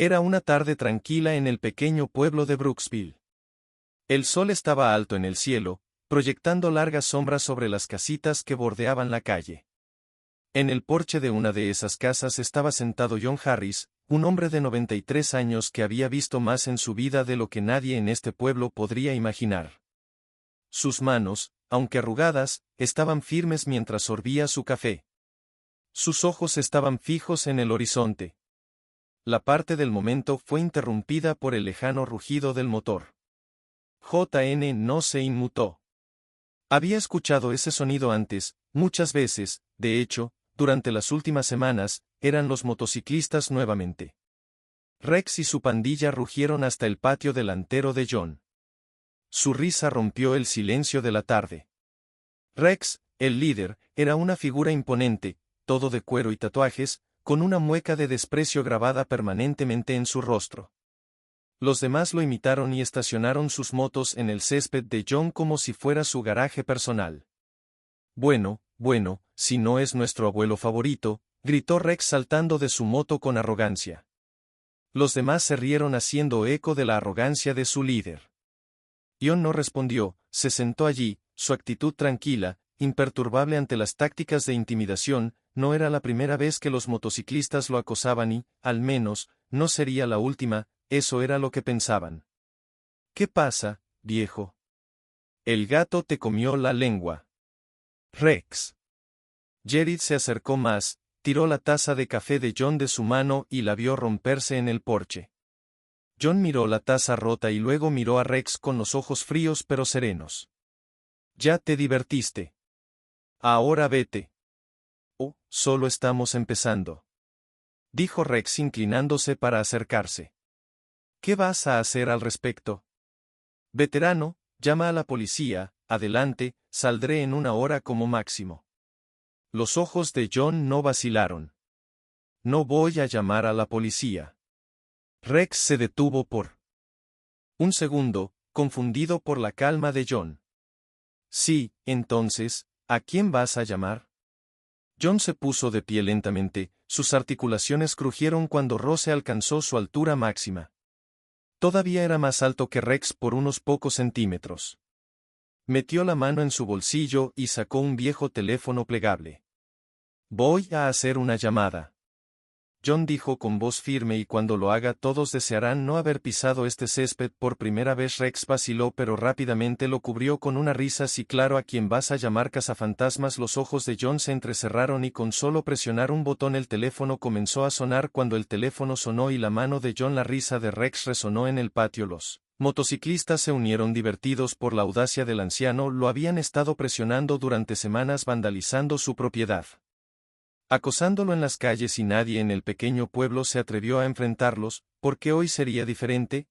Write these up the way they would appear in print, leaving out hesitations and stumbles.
Era una tarde tranquila en el pequeño pueblo de Brooksville. El sol estaba alto en el cielo, proyectando largas sombras sobre las casitas que bordeaban la calle. En el porche de una de esas casas estaba sentado John Harris, un hombre de 93 años que había visto más en su vida de lo que nadie en este pueblo podría imaginar. Sus manos, aunque arrugadas, estaban firmes mientras sorbía su café. Sus ojos estaban fijos en el horizonte. La parte del momento fue interrumpida por el lejano rugido del motor. JN no se inmutó. Había escuchado ese sonido antes, muchas veces, de hecho, durante las últimas semanas, eran los motociclistas nuevamente. Rex y su pandilla rugieron hasta el patio delantero de John. Su risa rompió el silencio de la tarde. Rex, el líder, era una figura imponente, todo de cuero y tatuajes, con una mueca de desprecio grabada permanentemente en su rostro. Los demás lo imitaron y estacionaron sus motos en el césped de John como si fuera su garaje personal. Bueno, si no es nuestro abuelo favorito, gritó Rex saltando de su moto con arrogancia. Los demás se rieron haciendo eco de la arrogancia de su líder. John no respondió, se sentó allí, su actitud tranquila, imperturbable ante las tácticas de intimidación. No era la primera vez que los motociclistas lo acosaban y, al menos, no sería la última, eso era lo que pensaban. ¿Qué pasa, viejo? El gato te comió la lengua. Rex. Jared se acercó más, tiró la taza de café de John de su mano y la vio romperse en el porche. John miró la taza rota y luego miró a Rex con los ojos fríos pero serenos. Ya te divertiste. Ahora vete. Oh, solo estamos empezando. Dijo Rex inclinándose para acercarse. ¿Qué vas a hacer al respecto? Veterano, llama a la policía, adelante, saldré en 1 hora como máximo. Los ojos de John no vacilaron. No voy a llamar a la policía. Rex se detuvo por un segundo, confundido por la calma de John. Sí, entonces, ¿a quién vas a llamar? John se puso de pie lentamente, sus articulaciones crujieron cuando Rose alcanzó su altura máxima. Todavía era más alto que Rex por unos pocos centímetros. Metió la mano en su bolsillo y sacó un viejo teléfono plegable. Voy a hacer una llamada. John dijo con voz firme y cuando lo haga todos desearán no haber pisado este césped por primera vez. Rex vaciló pero rápidamente lo cubrió con una risa. Sí, claro, ¿a quién vas a llamar, cazafantasmas? Los ojos de John se entrecerraron y con solo presionar un botón el teléfono comenzó a sonar. Cuando el teléfono sonó y la mano de John, la risa de Rex resonó en el patio. Los motociclistas se unieron divertidos por la audacia del anciano. Lo habían estado presionando durante semanas, vandalizando su propiedad, acosándolo en las calles y nadie en el pequeño pueblo se atrevió a enfrentarlos. ¿Por qué hoy sería diferente?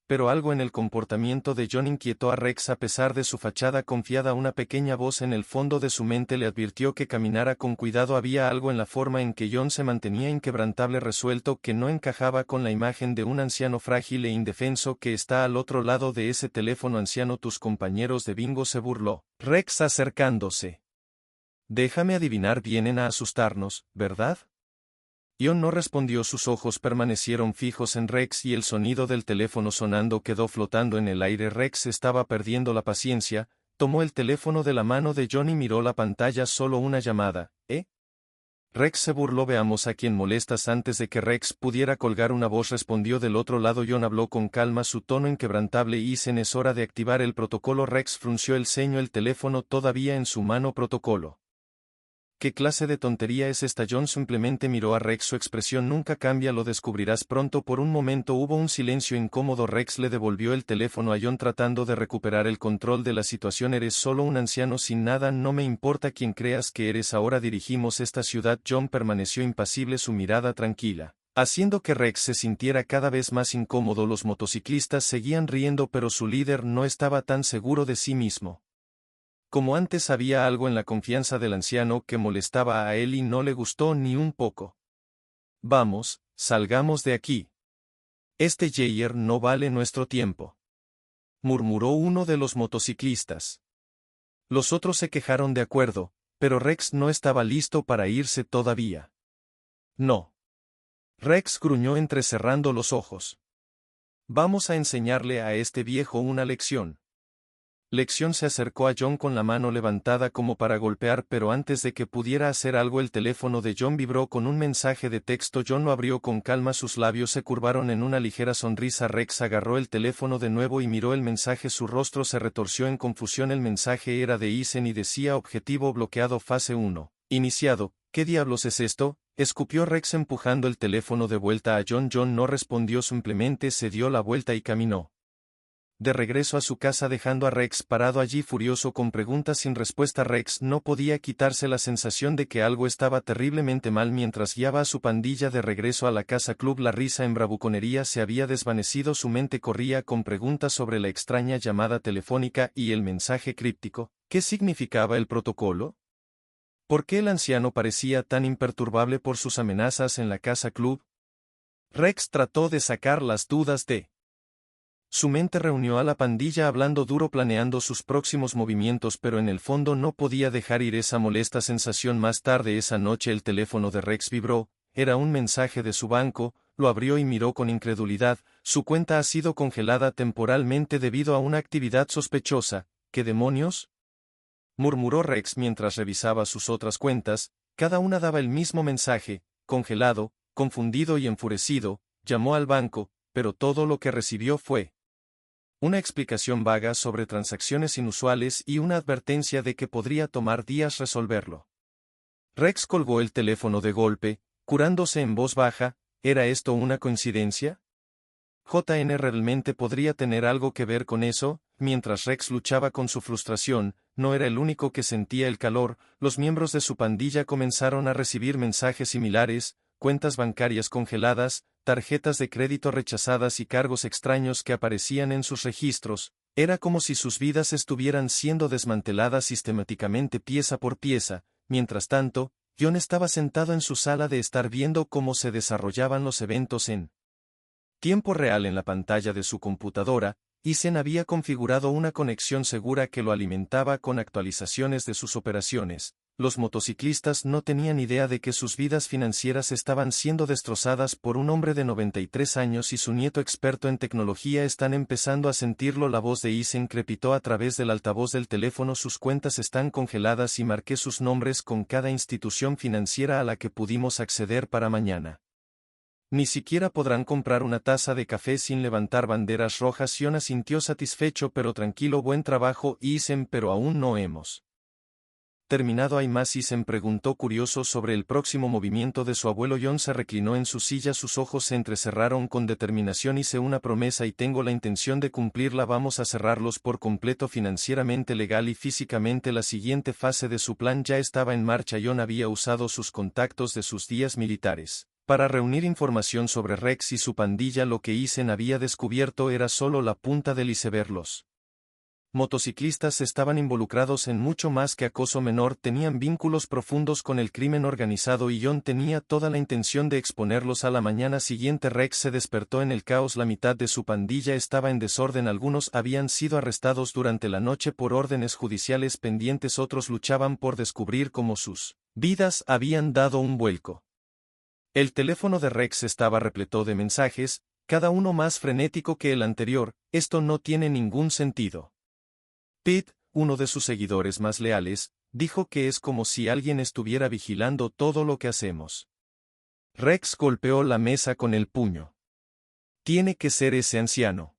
Pero algo en el comportamiento de John inquietó a Rex a pesar de su fachada confiada. Una pequeña voz en el fondo de su mente le advirtió que caminara con cuidado. Había algo en la forma en que John se mantenía inquebrantable, resuelto, que no encajaba con la imagen de un anciano frágil e indefenso que está al otro lado de ese teléfono. Anciano, tus compañeros de bingo, se burló Rex acercándose. Déjame adivinar, vienen a asustarnos, ¿verdad? John no respondió, sus ojos permanecieron fijos en Rex y el sonido del teléfono sonando quedó flotando en el aire. Rex estaba perdiendo la paciencia, tomó el teléfono de la mano de John y miró la pantalla. Solo una llamada, ¿eh? Rex se burló. Veamos a quién molestas. Antes de que Rex pudiera colgar, una voz respondió del otro lado. John habló con calma, su tono inquebrantable. Isen, es hora de activar el protocolo. Rex frunció el ceño, el teléfono todavía en su mano. Protocolo. ¿Qué clase de tontería es esta? John simplemente miró a Rex, su expresión nunca cambia, lo descubrirás pronto. Por un momento hubo un silencio incómodo. Rex le devolvió el teléfono a John tratando de recuperar el control de la situación. Eres solo un anciano sin nada, no me importa quién creas que eres. Ahora dirigimos esta ciudad. John permaneció impasible, su mirada tranquila, haciendo que Rex se sintiera cada vez más incómodo. Los motociclistas seguían riendo pero su líder no estaba tan seguro de sí mismo. Como antes, había algo en la confianza del anciano que molestaba a él y no le gustó ni un poco. Vamos, salgamos de aquí. Este Jaeger no vale nuestro tiempo, murmuró uno de los motociclistas. Los otros se quejaron de acuerdo, pero Rex no estaba listo para irse todavía. No. Rex gruñó entrecerrando los ojos. Vamos a enseñarle a este viejo una lección. Lección se acercó a John con la mano levantada como para golpear, pero antes de que pudiera hacer algo el teléfono de John vibró con un mensaje de texto. John lo abrió con calma, sus labios se curvaron en una ligera sonrisa. Rex agarró el teléfono de nuevo y miró el mensaje, su rostro se retorció en confusión. El mensaje era de Isen y decía: objetivo bloqueado fase 1, iniciado. ¿Qué diablos es esto?, escupió Rex empujando el teléfono de vuelta a John. John no respondió, simplemente se dio la vuelta y caminó de regreso a su casa dejando a Rex parado allí furioso con preguntas sin respuesta. Rex no podía quitarse la sensación de que algo estaba terriblemente mal mientras guiaba a su pandilla de regreso a la casa club. La risa en bravuconería se había desvanecido, su mente corría con preguntas sobre la extraña llamada telefónica y el mensaje críptico. ¿Qué significaba el protocolo? ¿Por qué el anciano parecía tan imperturbable por sus amenazas en la casa club? Rex trató de sacar las dudas de su mente, reunió a la pandilla hablando duro planeando sus próximos movimientos, pero en el fondo no podía dejar ir esa molesta sensación. Más tarde esa noche el teléfono de Rex vibró, era un mensaje de su banco, lo abrió y miró con incredulidad. Su cuenta ha sido congelada temporalmente debido a una actividad sospechosa. ¿Qué demonios?, murmuró Rex mientras revisaba sus otras cuentas, cada una daba el mismo mensaje. Congelado, confundido y enfurecido, llamó al banco, pero todo lo que recibió fue una explicación vaga sobre transacciones inusuales y una advertencia de que podría tomar días resolverlo. Rex colgó el teléfono de golpe, curándose en voz baja. ¿Era esto una coincidencia? ¿JN realmente podría tener algo que ver con eso? Mientras Rex luchaba con su frustración, no era el único que sentía el calor. Los miembros de su pandilla comenzaron a recibir mensajes similares: cuentas bancarias congeladas, tarjetas de crédito rechazadas y cargos extraños que aparecían en sus registros. Era como si sus vidas estuvieran siendo desmanteladas sistemáticamente pieza por pieza. Mientras tanto, John estaba sentado en su sala de estar viendo cómo se desarrollaban los eventos en tiempo real en la pantalla de su computadora. Isen había configurado una conexión segura que lo alimentaba con actualizaciones de sus operaciones. Los motociclistas no tenían idea de que sus vidas financieras estaban siendo destrozadas por un hombre de 93 años y su nieto experto en tecnología están empezando a sentirlo. La voz de Isen crepitó a través del altavoz del teléfono: sus cuentas están congeladas y marqué sus nombres con cada institución financiera a la que pudimos acceder para mañana. Ni siquiera podrán comprar una taza de café sin levantar banderas rojas. John asintió satisfecho pero tranquilo. Buen trabajo, Isen, pero aún no hemos terminado. ¿Hay más? Isen preguntó curioso sobre el próximo movimiento de su abuelo. John se reclinó en su silla, sus ojos se entrecerraron con determinación. Hice una promesa y tengo la intención de cumplirla. Vamos a cerrarlos por completo, financieramente, legal y físicamente. La siguiente fase de su plan ya estaba en marcha. John había usado sus contactos de sus días militares para reunir información sobre Rex y su pandilla. Lo que Isen había descubierto era solo la punta del iceberg. Los motociclistas estaban involucrados en mucho más que acoso menor, tenían vínculos profundos con el crimen organizado y John tenía toda la intención de exponerlos. A la mañana siguiente Rex se despertó en el caos. La mitad de su pandilla estaba en desorden, algunos habían sido arrestados durante la noche por órdenes judiciales pendientes, otros luchaban por descubrir cómo sus vidas habían dado un vuelco. El teléfono de Rex estaba repleto de mensajes, cada uno más frenético que el anterior. Esto no tiene ningún sentido. Pete, uno de sus seguidores más leales, dijo que es como si alguien estuviera vigilando todo lo que hacemos. Rex golpeó la mesa con el puño. Tiene que ser ese anciano.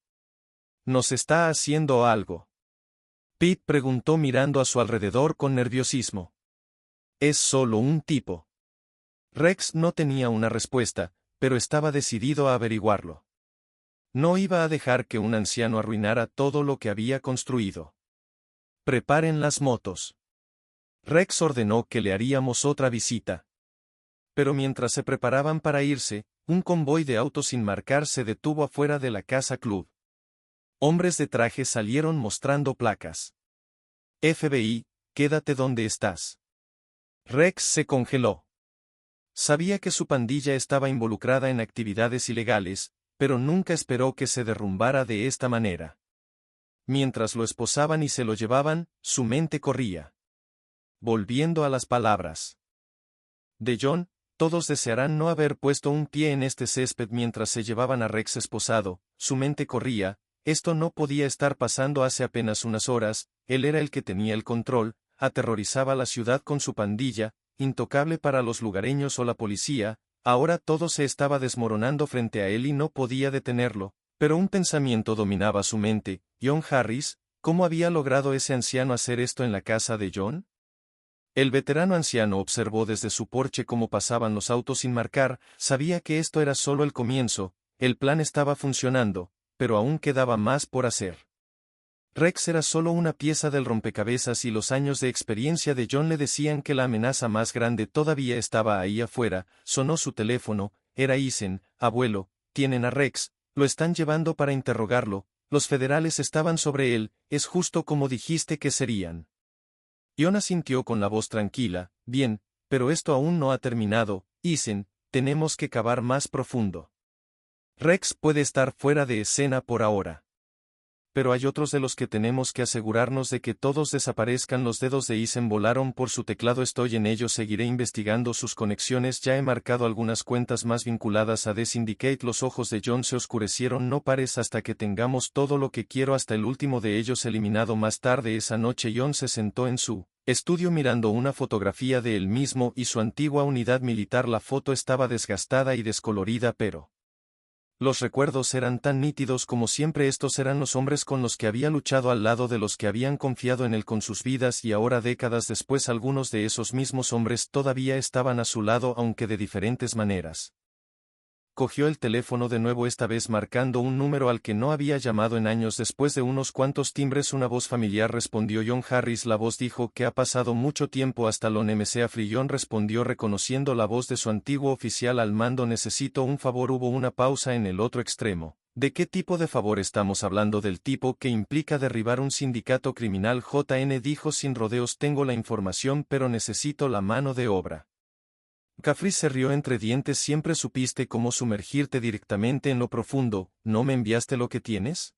¿Nos está haciendo algo?, Pete preguntó mirando a su alrededor con nerviosismo. Es solo un tipo. Rex no tenía una respuesta, pero estaba decidido a averiguarlo. No iba a dejar que un anciano arruinara todo lo que había construido. Preparen las motos. Rex ordenó que le haríamos otra visita. Pero mientras se preparaban para irse, un convoy de autos sin marcar se detuvo afuera de la casa club. Hombres de traje salieron mostrando placas. FBI, quédate donde estás. Rex se congeló. Sabía que su pandilla estaba involucrada en actividades ilegales, pero nunca esperó que se derrumbara de esta manera. Mientras lo esposaban y se lo llevaban, su mente corría. Volviendo a las palabras de John, todos desearán no haber puesto un pie en este césped mientras se llevaban a Rex esposado. Su mente corría, esto no podía estar pasando hace apenas unas horas, él era el que tenía el control, aterrorizaba la ciudad con su pandilla, intocable para los lugareños o la policía, ahora todo se estaba desmoronando frente a él y no podía detenerlo, pero un pensamiento dominaba su mente: John Harris, ¿cómo había logrado ese anciano hacer esto en la casa de John? El veterano anciano observó desde su porche cómo pasaban los autos sin marcar, sabía que esto era solo el comienzo, el plan estaba funcionando, pero aún quedaba más por hacer. Rex era solo una pieza del rompecabezas y los años de experiencia de John le decían que la amenaza más grande todavía estaba ahí afuera. Sonó su teléfono, era Eason. Abuelo, tienen a Rex, lo están llevando para interrogarlo, los federales estaban sobre él, es justo como dijiste que serían. John asintió con la voz tranquila: bien, pero esto aún no ha terminado, Eason, tenemos que cavar más profundo. Rex puede estar fuera de escena por ahora. Pero hay otros de los que tenemos que asegurarnos de que todos desaparezcan. Los dedos de Eason volaron por su teclado. Estoy en ello, seguiré investigando sus conexiones. Ya he marcado algunas cuentas más vinculadas a The Syndicate. Los ojos de John se oscurecieron. No pares hasta que tengamos todo lo que quiero, hasta el último de ellos eliminado. Más tarde esa noche John se sentó en su estudio mirando una fotografía de él mismo y su antigua unidad militar. La foto estaba desgastada y descolorida, pero los recuerdos eran tan nítidos como siempre. Estos eran los hombres con los que había luchado al lado de los que habían confiado en él con sus vidas, y ahora, décadas después, algunos de esos mismos hombres todavía estaban a su lado, aunque de diferentes maneras. Cogió el teléfono de nuevo, esta vez marcando un número al que no había llamado en años. Después de unos cuantos timbres, una voz familiar respondió: John Harris. La voz dijo que ha pasado mucho tiempo. Hasta lo NMC John respondió reconociendo la voz de su antiguo oficial al mando: necesito un favor. Hubo una pausa en el otro extremo. ¿De qué tipo de favor estamos hablando? Del tipo que implica derribar un sindicato criminal. JN dijo sin rodeos: tengo la información, pero necesito la mano de obra. Caffrey se rió entre dientes: siempre supiste cómo sumergirte directamente en lo profundo. ¿No me enviaste lo que tienes?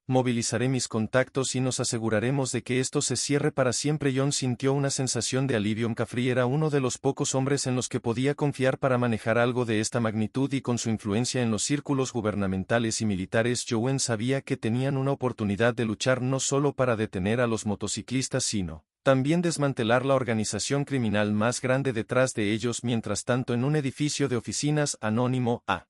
Movilizaré mis contactos y nos aseguraremos de que esto se cierre para siempre. John sintió una sensación de alivio. Caffrey era uno de los pocos hombres en los que podía confiar para manejar algo de esta magnitud, y con su influencia en los círculos gubernamentales y militares, Jowen sabía que tenían una oportunidad de luchar no solo para detener a los motociclistas, sino también desmantelar la organización criminal más grande detrás de ellos. Mientras tanto, en un edificio de oficinas anónimo a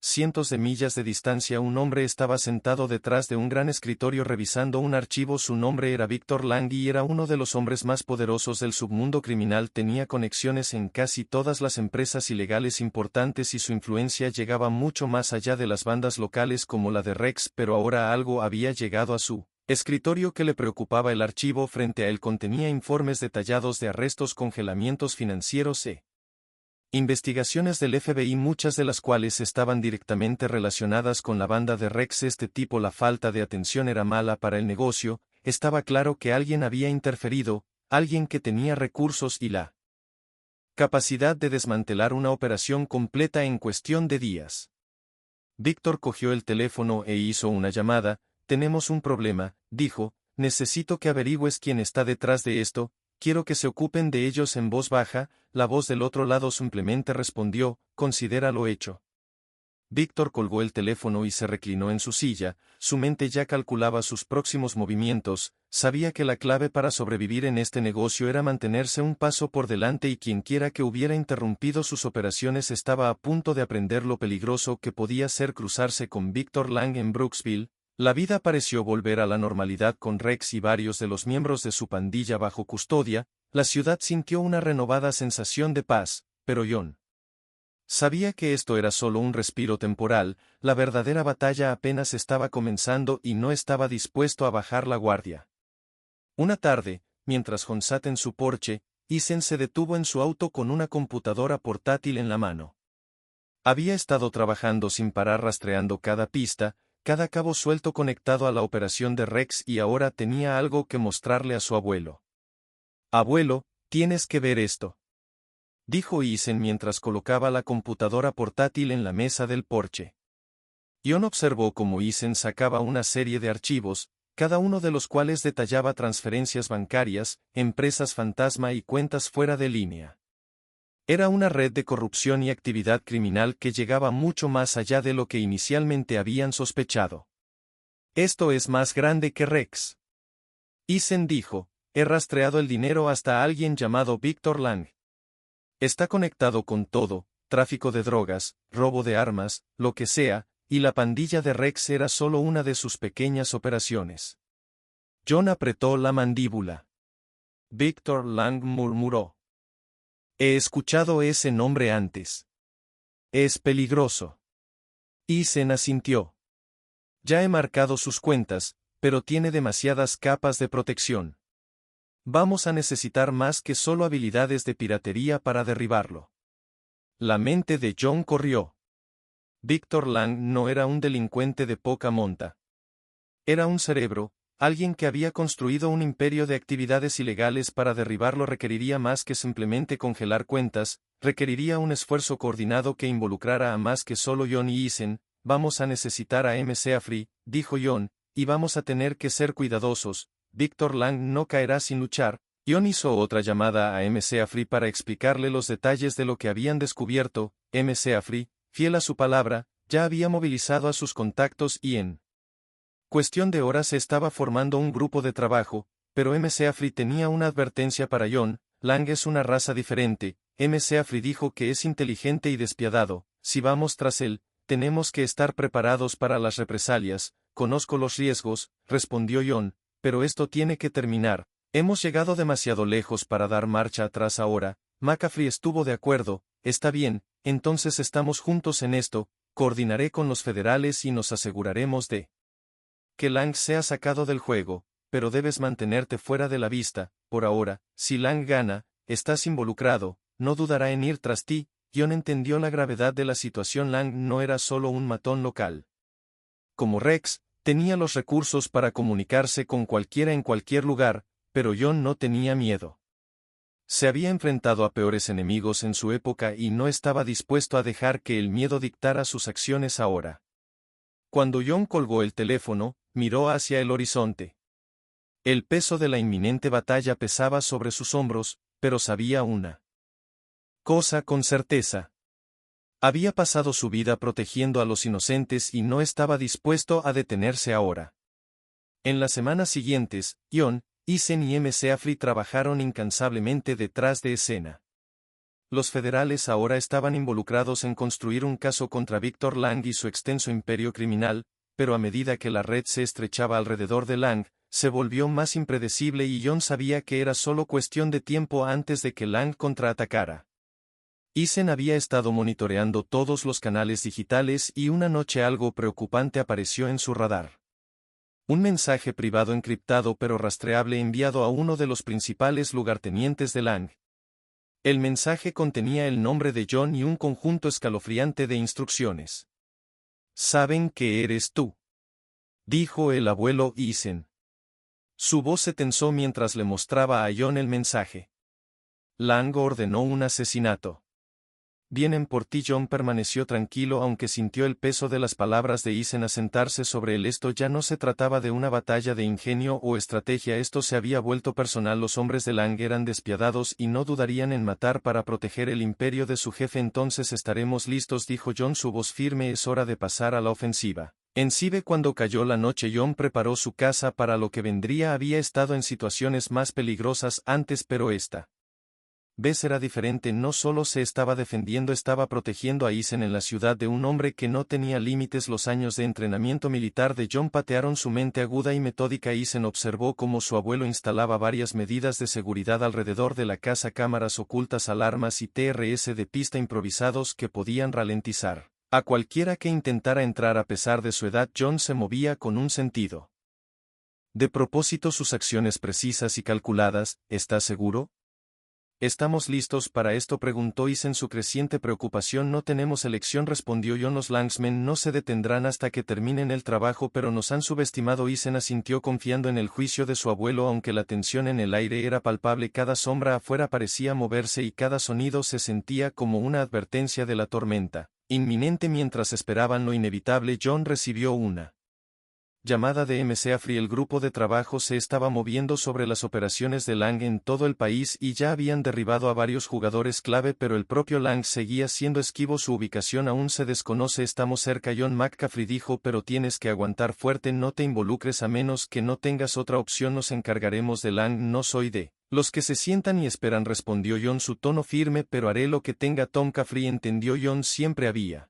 cientos de millas de distancia, un hombre estaba sentado detrás de un gran escritorio revisando un archivo. Su nombre era Victor Lang y era uno de los hombres más poderosos del submundo criminal. Tenía conexiones en casi todas las empresas ilegales importantes y su influencia llegaba mucho más allá de las bandas locales como la de Rex, pero ahora algo había llegado a su escritorio que le preocupaba. El archivo frente a él contenía informes detallados de arrestos, congelamientos financieros e investigaciones del FBI, muchas de las cuales estaban directamente relacionadas con la banda de Rex. Este tipo, la falta de atención era mala para el negocio. Estaba claro que alguien había interferido, alguien que tenía recursos y la capacidad de desmantelar una operación completa en cuestión de días. Víctor cogió el teléfono e hizo una llamada. Tenemos un problema, dijo, necesito que averigües quién está detrás de esto, quiero que se ocupen de ellos. En voz baja, la voz del otro lado simplemente respondió: considéralo hecho. Víctor colgó el teléfono y se reclinó en su silla. Su mente ya calculaba sus próximos movimientos. Sabía que la clave para sobrevivir en este negocio era mantenerse un paso por delante, y quienquiera que hubiera interrumpido sus operaciones estaba a punto de aprender lo peligroso que podía ser cruzarse con Victor Lang en Brooksville. La vida pareció volver a la normalidad con Rex y varios de los miembros de su pandilla bajo custodia. La ciudad sintió una renovada sensación de paz, pero John sabía que esto era solo un respiro temporal. La verdadera batalla apenas estaba comenzando y no estaba dispuesto a bajar la guardia. Una tarde, mientras John sat en su porche, Eason se detuvo en su auto con una computadora portátil en la mano. Había estado trabajando sin parar, rastreando cada pista, cada cabo suelto conectado a la operación de Rex, y ahora tenía algo que mostrarle a su abuelo. Abuelo, tienes que ver esto, dijo Eason mientras colocaba la computadora portátil en la mesa del porche. John observó cómo Eason sacaba una serie de archivos, cada uno de los cuales detallaba transferencias bancarias, empresas fantasma y cuentas fuera de línea. Era una red de corrupción y actividad criminal que llegaba mucho más allá de lo que inicialmente habían sospechado. Esto es más grande que Rex. Eason dijo, he rastreado el dinero hasta alguien llamado Victor Lang. Está conectado con todo, tráfico de drogas, robo de armas, lo que sea, y la pandilla de Rex era solo una de sus pequeñas operaciones. John apretó la mandíbula. Victor Lang murmuró. He escuchado ese nombre antes. Es peligroso. Eason asintió. Ya he marcado sus cuentas, pero tiene demasiadas capas de protección. Vamos a necesitar más que solo habilidades de piratería para derribarlo. La mente de John corrió. Victor Lang no era un delincuente de poca monta. Era un cerebro, alguien que había construido un imperio de actividades ilegales. Para derribarlo requeriría más que simplemente congelar cuentas, requeriría un esfuerzo coordinado que involucrara a más que solo John y Eason. Vamos a necesitar a MC Afri, dijo John, y vamos a tener que ser cuidadosos. Victor Lang no caerá sin luchar. John hizo otra llamada a MC Afri para explicarle los detalles de lo que habían descubierto. MC Afri, fiel a su palabra, ya había movilizado a sus contactos y en cuestión de horas se estaba formando un grupo de trabajo, pero MC Afri tenía una advertencia para John. Lang es una raza diferente. MC Afri dijo que es inteligente y despiadado. Si vamos tras él, tenemos que estar preparados para las represalias. Conozco los riesgos, respondió John, pero esto tiene que terminar. Hemos llegado demasiado lejos para dar marcha atrás ahora. McAfee estuvo de acuerdo. Está bien, entonces estamos juntos en esto. Coordinaré con los federales y nos aseguraremos de que Lang sea sacado del juego, pero debes mantenerte fuera de la vista. Por ahora, si Lang gana, estás involucrado, no dudará en ir tras ti. John entendió la gravedad de la situación. Lang no era solo un matón local. Como Rex, tenía los recursos para comunicarse con cualquiera en cualquier lugar, pero John no tenía miedo. Se había enfrentado a peores enemigos en su época y no estaba dispuesto a dejar que el miedo dictara sus acciones ahora. Cuando John colgó el teléfono, miró hacia el horizonte. El peso de la inminente batalla pesaba sobre sus hombros, pero sabía una cosa con certeza. Había pasado su vida protegiendo a los inocentes y no estaba dispuesto a detenerse ahora. En las semanas siguientes, John, Eason y MC Afri trabajaron incansablemente detrás de escena. Los federales ahora estaban involucrados en construir un caso contra Victor Lang y su extenso imperio criminal, pero a medida que la red se estrechaba alrededor de Lang, se volvió más impredecible y John sabía que era solo cuestión de tiempo antes de que Lang contraatacara. Eason había estado monitoreando todos los canales digitales y una noche algo preocupante apareció en su radar. Un mensaje privado encriptado pero rastreable enviado a uno de los principales lugartenientes de Lang. El mensaje contenía el nombre de John y un conjunto escalofriante de instrucciones. «Saben que eres tú», dijo el abuelo Eason. Su voz se tensó mientras le mostraba a John el mensaje. Lang ordenó un asesinato. «Vienen por ti». John permaneció tranquilo aunque sintió el peso de las palabras de Eason asentarse sobre él. Esto ya no se trataba de una batalla de ingenio o estrategia, esto se había vuelto personal. Los hombres de Lang eran despiadados y no dudarían en matar para proteger el imperio de su jefe. «Entonces estaremos listos», dijo John, su voz firme. «Es hora de pasar a la ofensiva». En Sibe, cuando cayó la noche, John preparó su casa para lo que vendría. Había estado en situaciones más peligrosas antes, pero esta vez era diferente. No solo se estaba defendiendo, estaba protegiendo a Eason en la ciudad de un hombre que no tenía límites. Los años de entrenamiento militar de John patearon su mente aguda y metódica. Eason observó cómo su abuelo instalaba varias medidas de seguridad alrededor de la casa: cámaras ocultas, alarmas y TRS de pista improvisados que podían ralentizar a cualquiera que intentara entrar. A pesar de su edad, John se movía con un sentido de propósito, sus acciones precisas y calculadas. «¿Estás seguro? ¿Estamos listos para esto?», preguntó Eason, su creciente preocupación. «No tenemos elección», respondió John. «Los Langsmen no se detendrán hasta que terminen el trabajo, pero nos han subestimado». Eason asintió confiando en el juicio de su abuelo, aunque la tensión en el aire era palpable. Cada sombra afuera parecía moverse y cada sonido se sentía como una advertencia de la tormenta inminente. Mientras esperaban lo inevitable, John recibió una llamada de McAfee. El grupo de trabajo se estaba moviendo sobre las operaciones de Lang en todo el país y ya habían derribado a varios jugadores clave, pero el propio Lang seguía siendo esquivo. Su ubicación aún se desconoce. Estamos cerca. John McAfee dijo, pero tienes que aguantar fuerte, no te involucres a menos que no tengas otra opción. Nos encargaremos de Lang. No soy de los que se sientan y esperan, respondió John, su tono firme, pero haré lo que tenga. Tom Caffrey entendió. John siempre había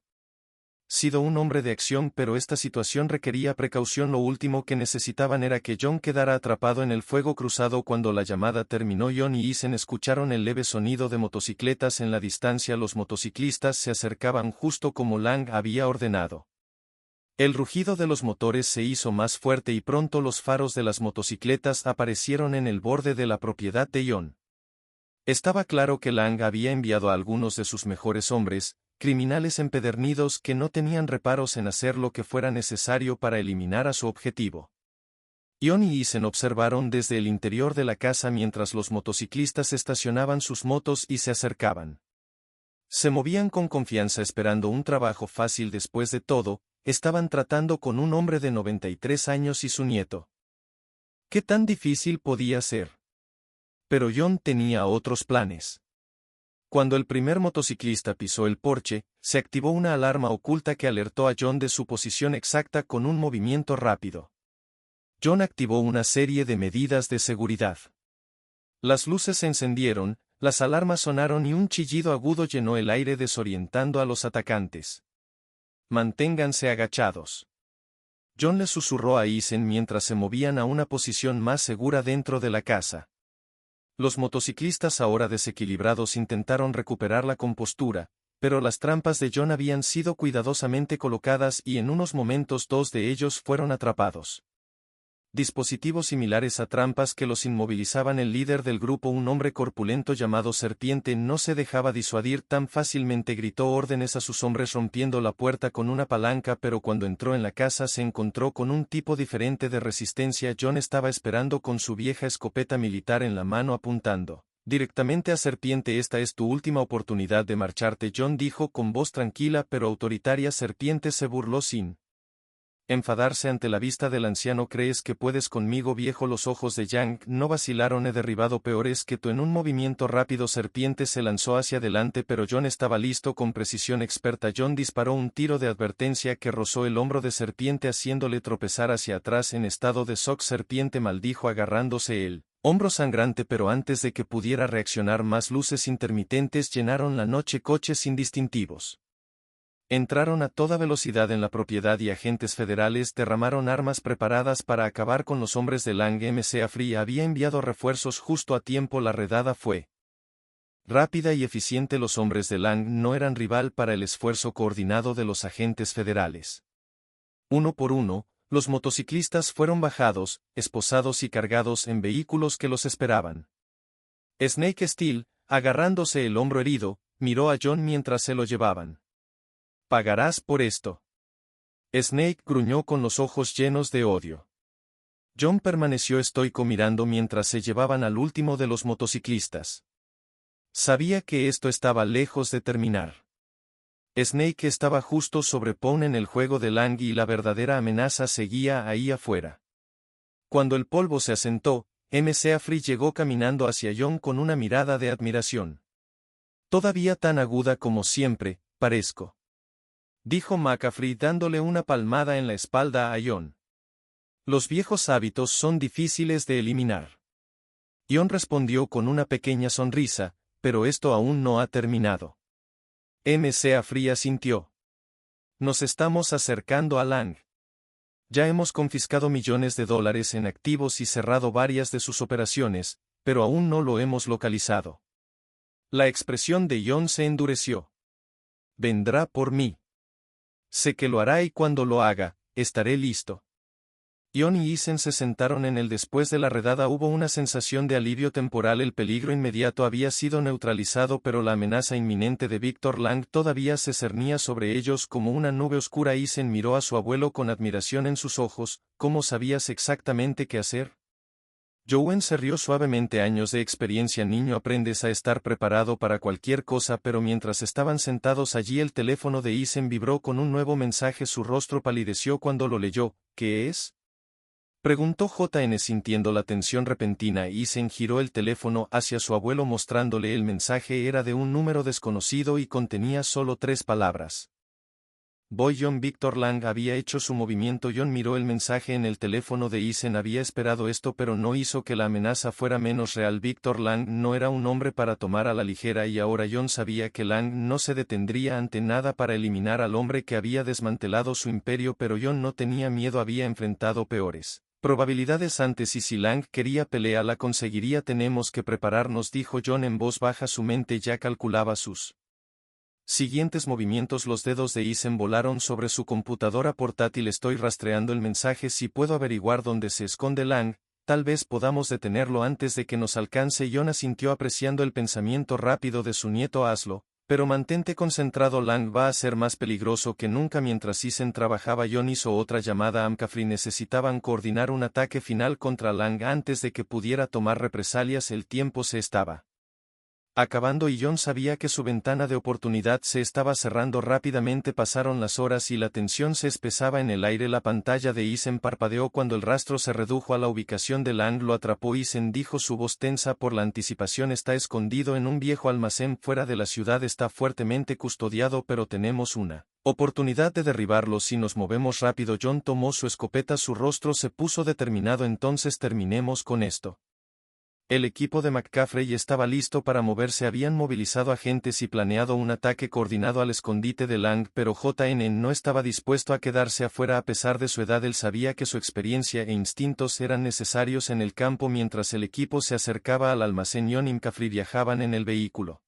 sido un hombre de acción, pero esta situación requería precaución. Lo último que necesitaban era que John quedara atrapado en el fuego cruzado. Cuando la llamada terminó, John y Ethan escucharon el leve sonido de motocicletas en la distancia. Los motociclistas se acercaban justo como Lang había ordenado. El rugido de los motores se hizo más fuerte y pronto los faros de las motocicletas aparecieron en el borde de la propiedad de John. Estaba claro que Lang había enviado a algunos de sus mejores hombres, criminales empedernidos que no tenían reparos en hacer lo que fuera necesario para eliminar a su objetivo. John y Ethan observaron desde el interior de la casa mientras los motociclistas estacionaban sus motos y se acercaban. Se movían con confianza esperando un trabajo fácil. Después de todo, estaban tratando con un hombre de 93 años y su nieto. ¿Qué tan difícil podía ser? Pero John tenía otros planes. Cuando el primer motociclista pisó el porche, se activó una alarma oculta que alertó a John de su posición exacta con un movimiento rápido. John activó una serie de medidas de seguridad. Las luces se encendieron, las alarmas sonaron y un chillido agudo llenó el aire desorientando a los atacantes. Manténganse agachados. John le susurró a Ethan mientras se movían a una posición más segura dentro de la casa. Los motociclistas, ahora desequilibrados, intentaron recuperar la compostura, pero las trampas de John habían sido cuidadosamente colocadas y en unos momentos dos de ellos fueron atrapados. Dispositivos similares a trampas que los inmovilizaban. El líder del grupo, un hombre corpulento llamado Serpiente, no se dejaba disuadir tan fácilmente. Gritó órdenes a sus hombres rompiendo la puerta con una palanca, pero cuando entró en la casa se encontró con un tipo diferente de resistencia. John estaba esperando con su vieja escopeta militar en la mano apuntando directamente a Serpiente. Esta es tu última oportunidad de marcharte, John dijo con voz tranquila pero autoritaria. Serpiente se burló sin enfadarse ante la vista del anciano. ¿Crees que puedes conmigo, viejo? Los ojos de Yang no vacilaron. He derribado peores que tú. En un movimiento rápido Serpiente se lanzó hacia adelante, pero John estaba listo. Con precisión experta John disparó un tiro de advertencia que rozó el hombro de Serpiente haciéndole tropezar hacia atrás en estado de shock. Serpiente maldijo agarrándose el hombro sangrante, pero antes de que pudiera reaccionar más luces intermitentes llenaron la noche. Coches indistintivos entraron a toda velocidad en la propiedad y agentes federales derramaron armas preparadas para acabar con los hombres de Lang. McAfee había enviado refuerzos justo a tiempo. La redada fue rápida y eficiente. Los hombres de Lang no eran rival para el esfuerzo coordinado de los agentes federales. Uno por uno, los motociclistas fueron bajados, esposados y cargados en vehículos que los esperaban. Snake Steel, agarrándose el hombro herido, miró a John mientras se lo llevaban. Pagarás por esto. Snake gruñó con los ojos llenos de odio. John permaneció estoico mirando mientras se llevaban al último de los motociclistas. Sabía que esto estaba lejos de terminar. Snake estaba justo sobre Pone en el juego de Lang y la verdadera amenaza seguía ahí afuera. Cuando el polvo se asentó, McAfee llegó caminando hacia John con una mirada de admiración. Todavía tan aguda como siempre, parezco, dijo McAfee dándole una palmada en la espalda a John. Los viejos hábitos son difíciles de eliminar. John respondió con una pequeña sonrisa, pero esto aún no ha terminado. McAfee asintió. Nos estamos acercando a Lang. Ya hemos confiscado millones de dólares en activos y cerrado varias de sus operaciones, pero aún no lo hemos localizado. La expresión de John se endureció. Vendrá por mí. Sé que lo hará y cuando lo haga, estaré listo. John y Ethan se sentaron en él. Después de la redada hubo una sensación de alivio temporal. El peligro inmediato había sido neutralizado, pero la amenaza inminente de Victor Lang todavía se cernía sobre ellos como una nube oscura. Ethan miró a su abuelo con admiración en sus ojos. ¿Cómo sabías exactamente qué hacer? Jowen se rió suavemente. Años de experiencia, niño. Aprendes a estar preparado para cualquier cosa. Pero mientras estaban sentados allí el teléfono de Ethan vibró con un nuevo mensaje. Su rostro palideció cuando lo leyó. ¿Qué es? Preguntó JN sintiendo la tensión repentina y Isen giró el teléfono hacia su abuelo mostrándole el mensaje era de un número desconocido y contenía solo 3 palabras. Boy John Victor Lang había hecho su movimiento. John miró el mensaje en el teléfono de Isen. Había esperado esto pero no hizo que la amenaza fuera menos real. Victor Lang no era un hombre para tomar a la ligera y ahora John sabía que Lang no se detendría ante nada para eliminar al hombre que había desmantelado su imperio, pero John no tenía miedo, había enfrentado peores probabilidades antes y si Lang quería pelea la conseguiría. Tenemos que prepararnos, dijo John en voz baja. Su mente ya calculaba sus siguientes movimientos. Los dedos de Isen volaron sobre su computadora portátil. Estoy rastreando el mensaje. Si puedo averiguar dónde se esconde Lang, tal vez podamos detenerlo antes de que nos alcance. John asintió apreciando el pensamiento rápido de su nieto. Hazlo, pero mantente concentrado. Lang va a ser más peligroso que nunca. Mientras Isen trabajaba, John hizo otra llamada a McCaffrey. Necesitaban coordinar un ataque final contra Lang antes de que pudiera tomar represalias. El tiempo se estaba acabando y John sabía que su ventana de oportunidad se estaba cerrando rápidamente. Pasaron las horas y la tensión se espesaba en el aire. La pantalla de Isen parpadeó cuando el rastro se redujo a la ubicación de Lang. Lo atrapó. Isen dijo, su voz tensa por la anticipación. Está escondido en un viejo almacén fuera de la ciudad. Está fuertemente custodiado, pero tenemos una oportunidad de derribarlo si nos movemos rápido. John tomó su escopeta. Su rostro se puso determinado. Entonces terminemos con esto. El equipo de McCaffrey estaba listo para moverse. Habían movilizado agentes y planeado un ataque coordinado al escondite de Lang, pero JN no estaba dispuesto a quedarse afuera a pesar de su edad. Él sabía que su experiencia e instintos eran necesarios en el campo. Mientras el equipo se acercaba al almacén, John y McCaffrey viajaban en el vehículo.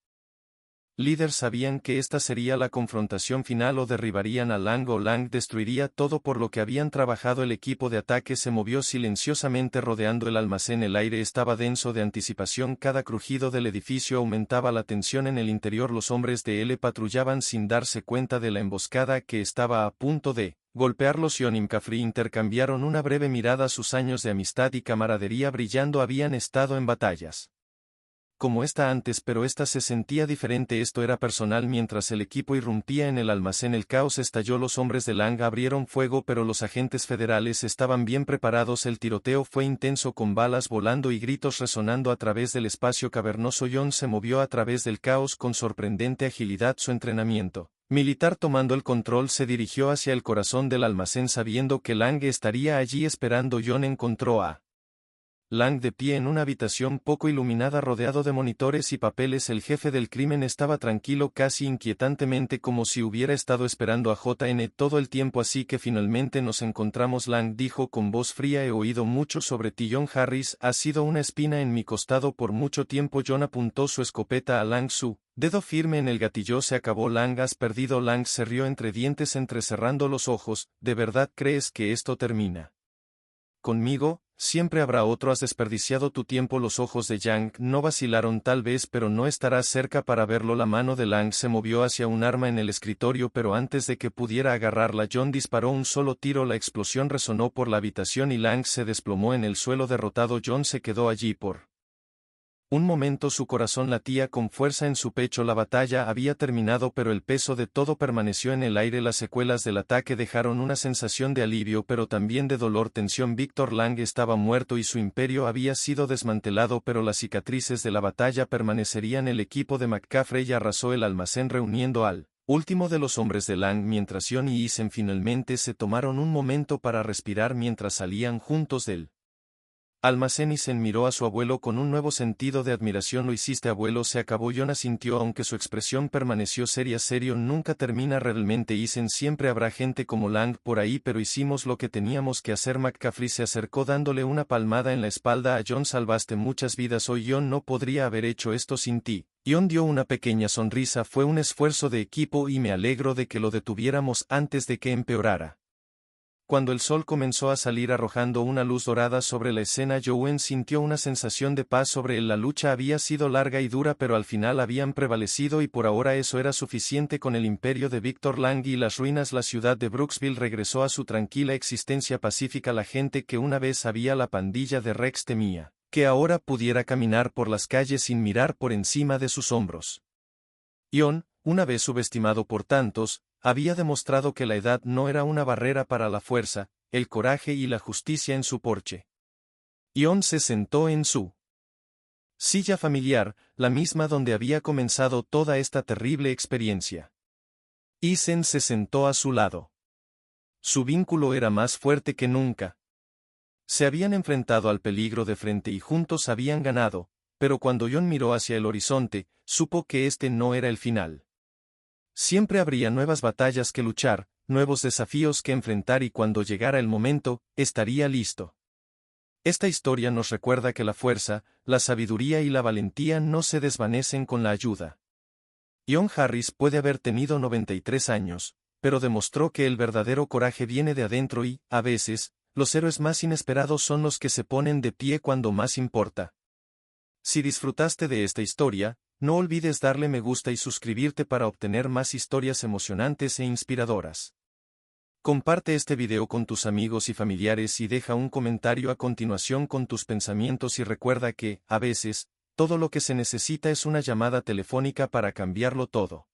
Líderes sabían que esta sería la confrontación final: o derribarían a Lang o Lang destruiría todo por lo que habían trabajado. El equipo de ataque se movió silenciosamente rodeando el almacén. El aire estaba denso de anticipación. Cada crujido del edificio aumentaba la tensión en el interior. Los hombres de L patrullaban sin darse cuenta de la emboscada que estaba a punto de golpearlos. John y McCaffrey intercambiaron una breve mirada. Sus años de amistad y camaradería brillando. Habían estado en batallas como esta antes, pero esta se sentía diferente. Esto era personal. Mientras el equipo irrumpía en el almacén, el caos estalló. Los hombres de Lang abrieron fuego, pero los agentes federales estaban bien preparados. El tiroteo fue intenso, con balas volando y gritos resonando a través del espacio cavernoso. John se movió a través del caos con sorprendente agilidad. Su entrenamiento militar tomando el control, se dirigió hacia el corazón del almacén sabiendo que Lang estaría allí esperando. John encontró a Lang de pie en una habitación poco iluminada rodeado de monitores y papeles. El jefe del crimen estaba tranquilo, casi inquietantemente, como si hubiera estado esperando a JN todo el tiempo. Así que finalmente nos encontramos, Lang dijo con voz fría. He oído mucho sobre ti, John Harris. Has sido una espina en mi costado por mucho tiempo. John apuntó su escopeta a Lang. Su dedo firme en el gatillo. Se acabó. Lang, has perdido. Lang se rió entre dientes, entrecerrando los ojos. ¿De verdad crees que esto termina conmigo? Siempre habrá otro. Has desperdiciado tu tiempo. Los ojos de Yang no vacilaron. Tal vez, pero no estarás cerca para verlo. La mano de Lang se movió hacia un arma en el escritorio, pero antes de que pudiera agarrarla, John disparó un solo tiro. La explosión resonó por la habitación y Lang se desplomó en el suelo derrotado. John se quedó allí por un momento. Su corazón latía con fuerza en su pecho. La batalla había terminado, pero el peso de todo permaneció en el aire. Las secuelas del ataque dejaron una sensación de alivio, pero también de dolor. Tensión. Victor Lang estaba muerto y su imperio había sido desmantelado, pero las cicatrices de la batalla permanecerían. El equipo de McCaffrey arrasó el almacén reuniendo al último de los hombres de Lang, mientras John y Isen finalmente se tomaron un momento para respirar mientras salían juntos del almacén. Isen miró a su abuelo con un nuevo sentido de admiración. Lo hiciste, abuelo. Se acabó. John asintió, aunque su expresión permaneció seria. Serio nunca termina realmente, Isen. Siempre habrá gente como Lang por ahí, pero hicimos lo que teníamos que hacer. McCaffrey se acercó dándole una palmada en la espalda a John. Salvaste muchas vidas hoy. John no podría haber hecho esto sin ti. John dio una pequeña sonrisa. Fue un esfuerzo de equipo y me alegro de que lo detuviéramos antes de que empeorara. Cuando el sol comenzó a salir arrojando una luz dorada sobre la escena, Jowen sintió una sensación de paz sobre él. La lucha había sido larga y dura, pero al final habían prevalecido y por ahora eso era suficiente. Con el imperio de Victor Lang y las ruinas, la ciudad de Brooksville regresó a su tranquila existencia pacífica. La gente que una vez había la pandilla de Rex temía que ahora pudiera caminar por las calles sin mirar por encima de sus hombros. John, una vez subestimado por tantos, había demostrado que la edad no era una barrera para la fuerza. el coraje y la justicia en su porche. Ion se sentó en su silla familiar, la misma donde había comenzado toda esta terrible experiencia. Isen se sentó a su lado. Su vínculo era más fuerte que nunca. Se habían enfrentado al peligro de frente y juntos habían ganado, pero cuando Ion miró hacia el horizonte, supo que este no era el final. Siempre habría nuevas batallas que luchar, nuevos desafíos que enfrentar y cuando llegara el momento, estaría listo. Esta historia nos recuerda que la fuerza, la sabiduría y la valentía no se desvanecen con la ayuda. Ion Harris puede haber tenido 93 años, pero demostró que el verdadero coraje viene de adentro y, a veces, los héroes más inesperados son los que se ponen de pie cuando más importa. Si disfrutaste de esta historia, no olvides darle me gusta y suscribirte para obtener más historias emocionantes e inspiradoras. Comparte este video con tus amigos y familiares y deja un comentario a continuación con tus pensamientos y recuerda que, a veces, todo lo que se necesita es una llamada telefónica para cambiarlo todo.